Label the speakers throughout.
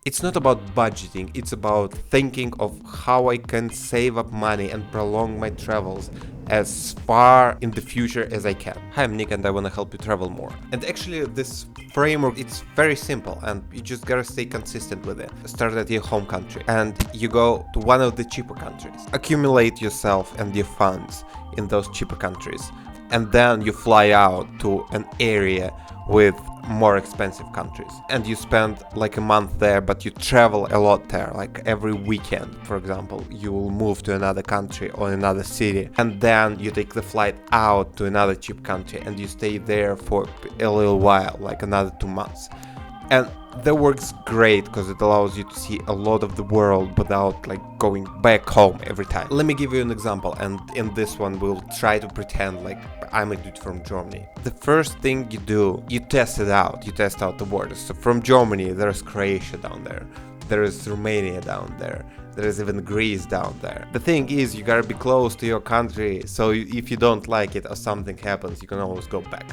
Speaker 1: It's not about budgeting, it's about thinking of how I can save up money and prolong my travels as far in the future as I can. Hi, I'm Nick and I want to help you travel more. And actually this framework, it's very simple and you just gotta stay consistent with it. Start at your home country and you go to one of the cheaper countries. Accumulate yourself and your funds in those cheaper countries. And then you fly out to an area with more expensive countries and you spend like a month there, but you travel a lot there. Like every weekend, for example, you will move to another country or another city, and then you take the flight out to another cheap country and you stay there for a little while, like another 2 months. And that works great because it allows you to see a lot of the world without like going back home every time. Let me give you an example, and in this one we'll try to pretend like I'm a dude from Germany. The first thing you do, you test it out. You test out the borders. So from Germany, there's Croatia down there. There is Romania down there. There is even Greece down there. The thing is, you gotta be close to your country, so if you don't like it or something happens, you can always go back.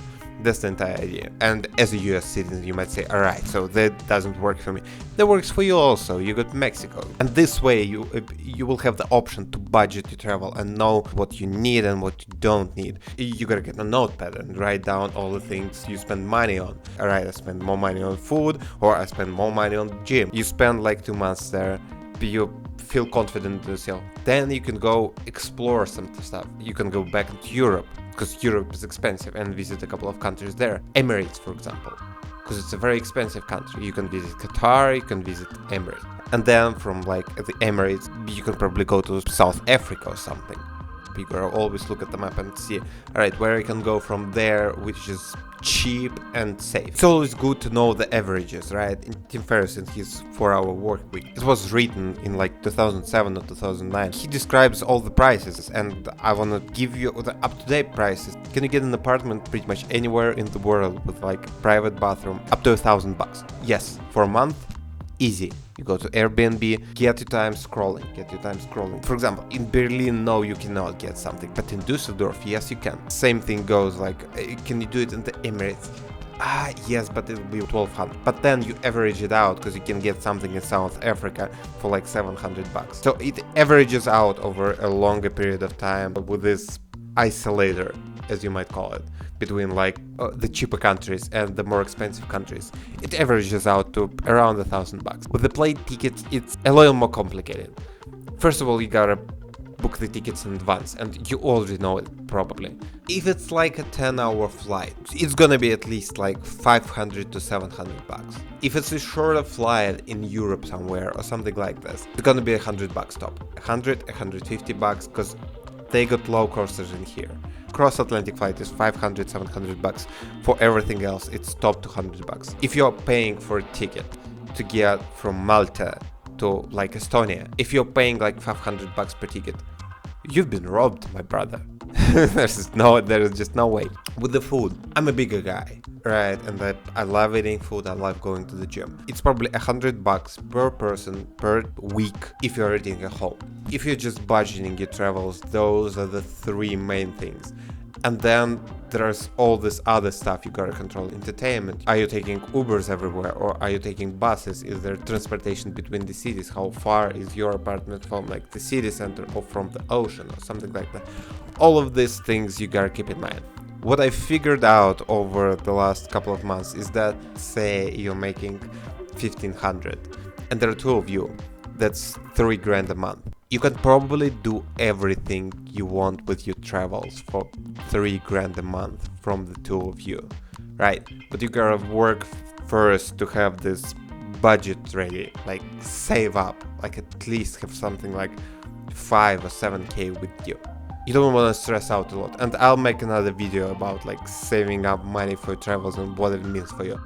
Speaker 1: That's the entire idea. And as a US citizen, you might say, alright, so that doesn't work for me. That works for you also. You got Mexico. And this way, you will have the option to budget your travel and know what you need and what you don't need. You gotta get a notepad and write down all the things you spend money on. Alright, I spend more money on food, or I spend more money on gym. You spend like 2 months there, you feel confident in yourself. Then you can go explore some stuff. You can go back into Europe, because Europe is expensive, and visit a couple of countries there. Emirates, for example, because it's a very expensive country. You can visit Qatar, you can visit Emirates. And then from like the Emirates, you can probably go to South Africa or something. You gotta always look at the map and see, alright, where I can go from there, which is cheap and safe. It's always good to know the averages, right? In Tim Ferris, in his 4-hour work week, it was written in like 2007 or 2009. He describes all the prices, and I wanna give you the up-to-date prices. Can you get an apartment pretty much anywhere in the world with like private bathroom up to $1,000? Yes, for a month. Easy. You go to Airbnb, get your time scrolling. For example, in Berlin, no, you cannot get something, but in Düsseldorf, yes, you can. Same thing goes like, can you do it in the Emirates? Yes, but it will be 1,200. But then you average it out because you can get something in South Africa for like $700. So it averages out over a longer period of time with this isolator, as you might call it, between like the cheaper countries and the more expensive countries. It averages out to around $1,000. With the plane tickets, it's a little more complicated. First of all, you gotta book the tickets in advance, and you already know it probably. If it's like a 10-hour flight, it's gonna be at least like $500 to $700. If it's a shorter flight in Europe somewhere or something like this, it's gonna be $100 top. $150 because they got low costers in here. Cross-Atlantic flight is $500, $700. For everything else, it's top to $100. If you're paying for a ticket to get from Malta to like Estonia, if you're paying like $500 per ticket, you've been robbed, my brother. There is just no way. With the food, I'm a bigger guy, right? And I love eating food, I love going to the gym. It's probably $100 per person per week if you're eating at home. If you're just budgeting your travels, those are the 3 main things. And then there's all this other stuff you gotta control. Entertainment. Are you taking Ubers everywhere, or are you taking buses? Is there transportation between the cities? How far is your apartment from like the city center or from the ocean or something like that? All of these things you gotta keep in mind. What I figured out over the last couple of months is that, say you're making $1,500 and there are 2 of you, that's $3,000 a month. You can probably do everything you want with your travels for $3,000 a month from the 2 of you, right? But you gotta work first to have this budget ready, like save up, like at least have something like 5 or 7K with you. You don't want to stress out a lot, and I'll make another video about like saving up money for travels and what it means for you.